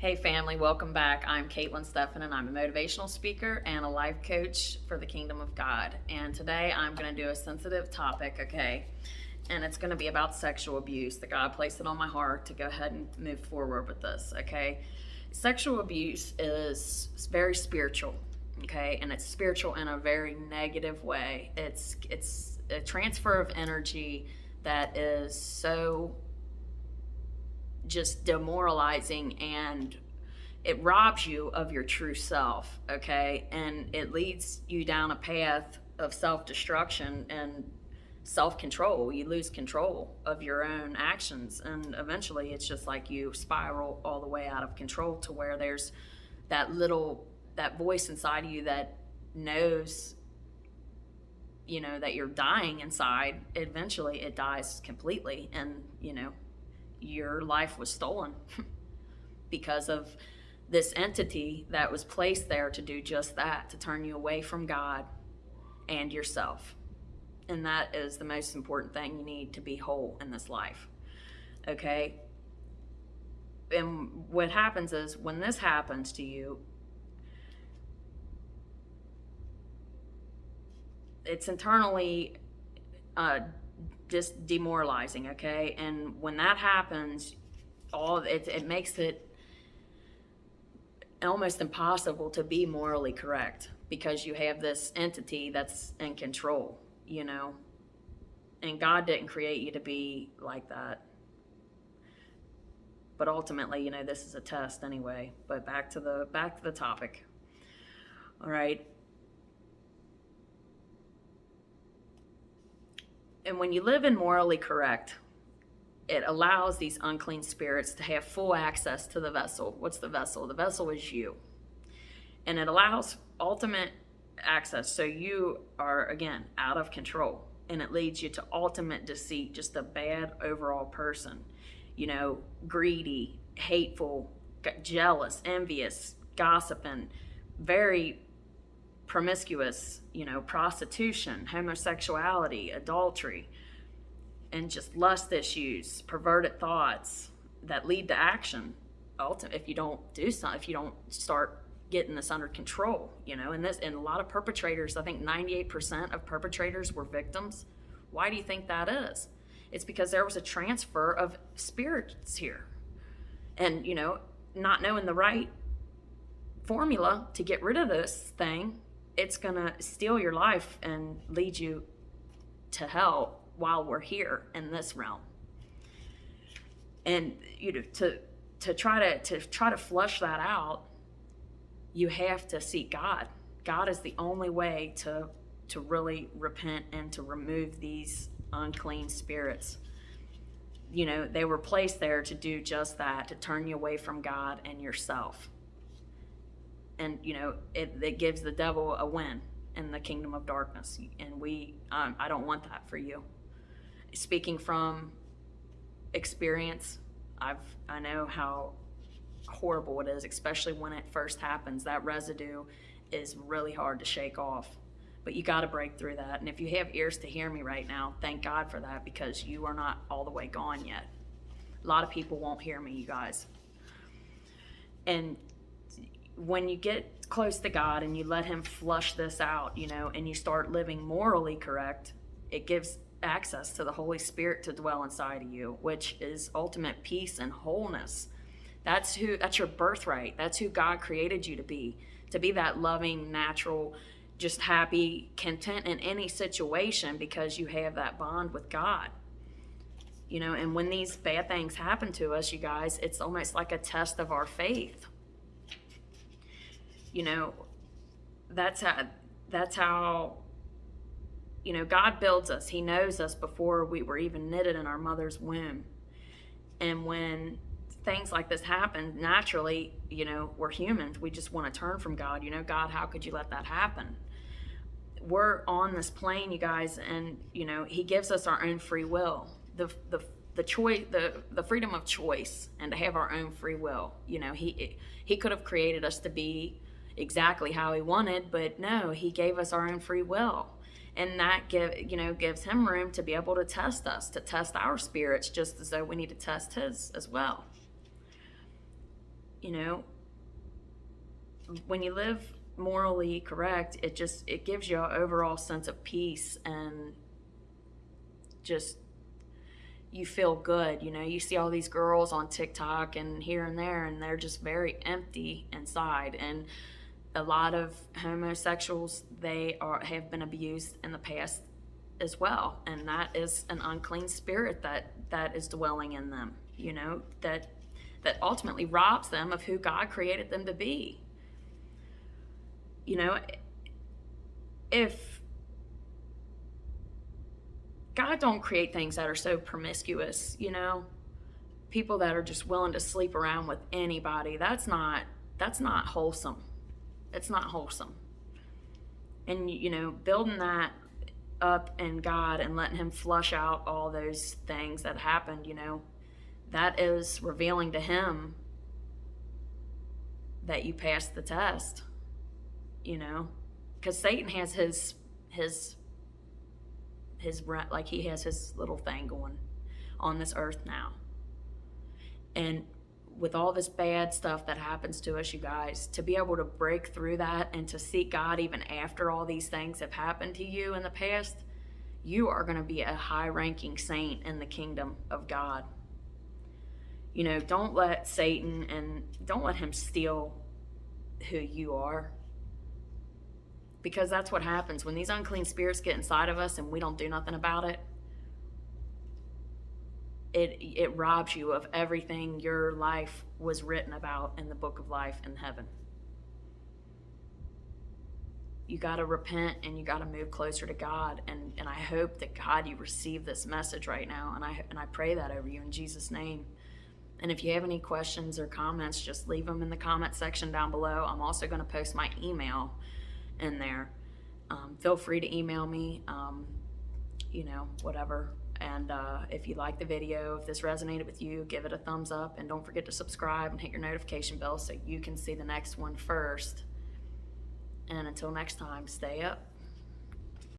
Hey family, welcome back. I'm Caitlin Steffen and I'm a motivational speaker and a life coach for the kingdom of God. And today I'm going to do a sensitive topic, okay? And it's going to be about sexual abuse that God placed it on my heart to go ahead and move forward with this, okay? Sexual abuse is very spiritual, okay? And it's spiritual in a very negative way. It's a transfer of energy that is so just demoralizing, and it robs you of your true self, okay? And it leads you down a path of self-destruction and self-control. You lose control of your own actions, and eventually it's just like you spiral all the way out of control to where there's that voice inside of you that knows, that you're dying inside. Eventually it dies completely, and your life was stolen because of this entity that was placed there to do just that, to turn you away from God and yourself. And that is the most important thing you need to be whole in this life, okay? And what happens is when this happens to you, it's internally just demoralizing, okay? And when that happens, it makes it almost impossible to be morally correct because you have this entity that's in control, and God didn't create you to be like that. But ultimately, this is a test anyway. But back to the topic. All right. And when you live in morally correct, it allows these unclean spirits to have full access to the vessel. What's the vessel? The vessel is you. And it allows ultimate access. So you are, again, out of control. And it leads you to ultimate deceit, just a bad overall person. Greedy, hateful, jealous, envious, gossiping, very promiscuous, prostitution, homosexuality, adultery, and just lust issues, perverted thoughts that lead to action. If you don't do something, if you don't start getting this under control, and a lot of perpetrators, I think 98% of perpetrators were victims. Why do you think that is? It's because there was a transfer of spirits here, and not knowing the right formula to get rid of this thing, it's gonna steal your life and lead you to hell while we're here in this realm. And to try to flush that out, you have to seek God. God is the only way to really repent and to remove these unclean spirits. They were placed there to do just that, to turn you away from God and yourself. And it gives the devil a win in the kingdom of darkness. And I don't want that for you. Speaking from experience, I know how horrible it is, especially when it first happens. That residue is really hard to shake off, but you got to break through that. And if you have ears to hear me right now, thank God for that, because you are not all the way gone yet. A lot of people won't hear me, you guys. And when you get close to God and you let him flush this out, and you start living morally correct, it gives access to the Holy Spirit to dwell inside of you, which is ultimate peace and wholeness. That's your birthright. That's who God created you to be that loving, natural, just happy, content in any situation, because you have that bond with God. And when these bad things happen to us, you guys, it's almost like a test of our faith. That's how God builds us. He knows us before we were even knitted in our mother's womb. And when things like this happen, naturally, we're humans. We just want to turn from God. God, how could you let that happen? We're on this plane, you guys, and he gives us our own free will, the choice, the freedom of choice, and to have our own free will. He could have created us to be exactly how he wanted, but no, he gave us our own free will. And that gives him room to be able to test us, to test our spirits, just as though we need to test his as well. you know, when you live morally correct, it gives you an overall sense of peace, and just you feel good. You know, you see all these girls on TikTok and here and there, and they're just very empty inside. And a lot of homosexuals, have been abused in the past as well, and that is an unclean spirit that is dwelling in them, you know, that ultimately robs them of who God created them to be. You know, if God don't create things that are so promiscuous, you know, people that are just willing to sleep around with anybody, that's not wholesome. It's not wholesome. And, you know, building that up in God and letting him flush out all those things that happened, you know, that is revealing to him that you passed the test, you know, because Satan has his like, he has his little thing going on this earth now. And with all this bad stuff that happens to us, you guys, to be able to break through that and to seek God even after all these things have happened to you in the past, you are going to be a high-ranking saint in the kingdom of God. You know, don't let Satan, and don't let him steal who you are. Because that's what happens when these unclean spirits get inside of us and we don't do nothing about it. It robs you of everything your life was written about in the book of life in heaven. You got to repent, and you got to move closer to God. And I hope that, God, you receive this message right now. And I pray that over you in Jesus' name. And if you have any questions or comments, just leave them in the comment section down below. I'm also going to post my email in there. Feel free to email me, you know, whatever. And if you like the video, if this resonated with you, give it a thumbs up. And don't forget to subscribe and hit your notification bell so you can see the next one first. And until next time, stay up.